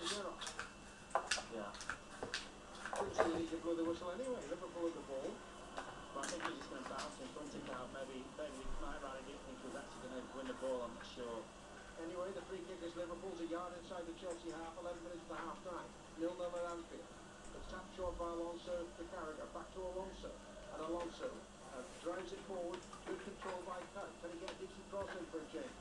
Gerrard. Yeah. Didn't see you need to blow the whistle anyway. Liverpool at the ball. But I think he's just going to bounce in front of him now. Maybe my man didn't think he was actually going to win the ball, I'm not sure. Anyway, the free kick is Liverpool's a yard inside the Chelsea half, 11 minutes to half time. 0-0 at Anfield. It's tapped short by Alonso to Carragher, back to Alonso. And Alonso drives it forward, good control by Kite. Can he get a decent cross in for a change?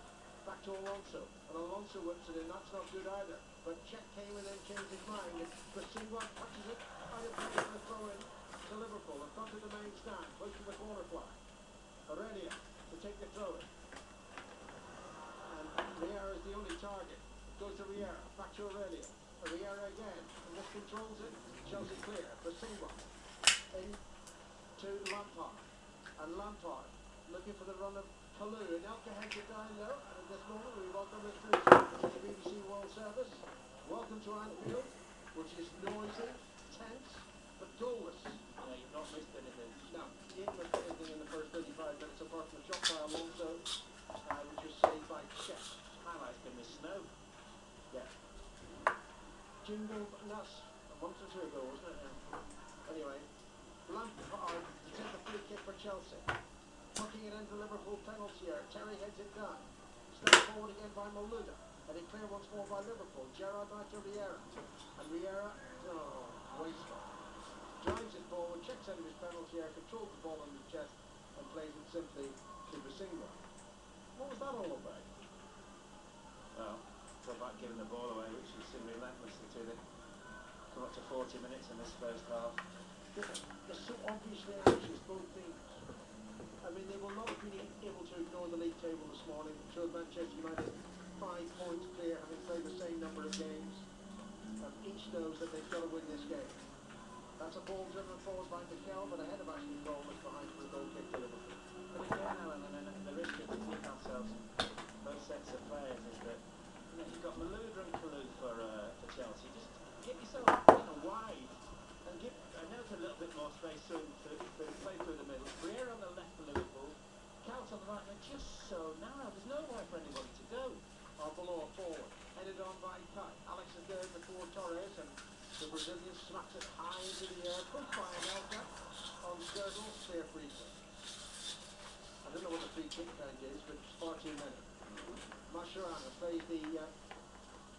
Back to Alonso, and Alonso whips it in, that's not good either. But Cech came and then changed his mind, and Basingwa touches it, out of play for the throw in to Liverpool, in front of the main stand, close to the corner flag. Aurelia to take the throw in. And Riera is the only target. It goes to Riera, back to Aurelia. Riera again, and this controls it. Chelsea clear, Basingwa in to Lampard. And Lampard looking for the run of Kalou. And Elka heads it down low. And at this moment we welcome this to the BBC World Service. Welcome to Anfield, which is noisy, tense, but goalless. Yeah, you've not missed anything. No, you didn't miss anything in the first 35 minutes apart from a shot by Alonso, which was saved by Cech. Highlight's been the snow. Yeah. Jingle Nuss, a month or two ago, wasn't it? Anyway, Lampard to take the free kick for Chelsea. Tucking it into Liverpool penalty area. Terry heads it down. Steps forward again by Malouda. And it clear once more by Liverpool. Gerrard back to Riera. And Riera, wasteful. Drives it forward, checks out of his penalty area, controls the ball on his chest, and plays it simply to Basingwa. What was that all about? Well, it's about giving the ball away, which is relentless until they come up to 40 minutes in this first half. They're so obviously anxious, both teams. I mean, they will not have been able to ignore the league table this morning. Showed Manchester United 5 points clear, having played the same number of games. Each knows that they've got to win this game. That's a ball driven forward by Mikel, but ahead of Ashley Cole was behind for a goal kick to Liverpool. But again, Alan, and the risk of between ourselves, both sets of players, is that you've got Malouda and Kalou for Chelsea. Just get yourself wide and give. I know it's a little bit more space to play through the middle. Riera on the left for Liverpool, Couch on the right. They're just so narrow. There's nowhere for anybody to go. Arbeloa forward, headed on by Kite. Alex is there before Torres, and the Brazilian smacks it high into the air. Pushed by Anelka on Skirtle, clear free kick. I don't know what the free kick count is, but it's far too many. Mascherano plays the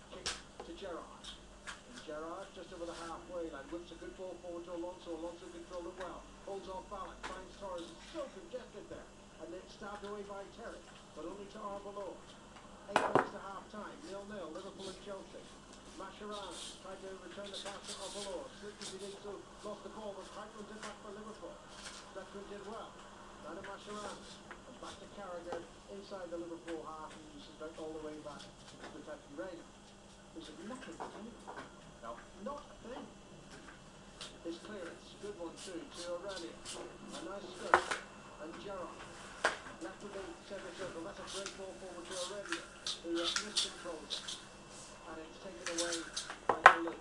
kick to Gerrard. And Gerrard just over the halfway line, whips a good ball forward to Alonso. Alonso controlled it well, holds off balance, finds Torres. It's so congested there, and then stabbed away by Terry, but only to Arbeloa. 8 minutes to half time, 0-0, Liverpool and Chelsea. Mascherano tried to return the pass to Arbeloa. Slipped as he did so, lost the ball, but Kite runs it back for Liverpool. Beckman did well. Now to Mascherano. And back to Carragher inside the Liverpool half, and you suspect all the way back to protect Reina. There's nothing to do. No. Not a thing. His clearance, good one too, to Aurelia. A nice skirt. And Gerrard. Left of the centre circle. That's a great ball forward to Aurelia, who miscontrols it. And it's taken away by Kalou.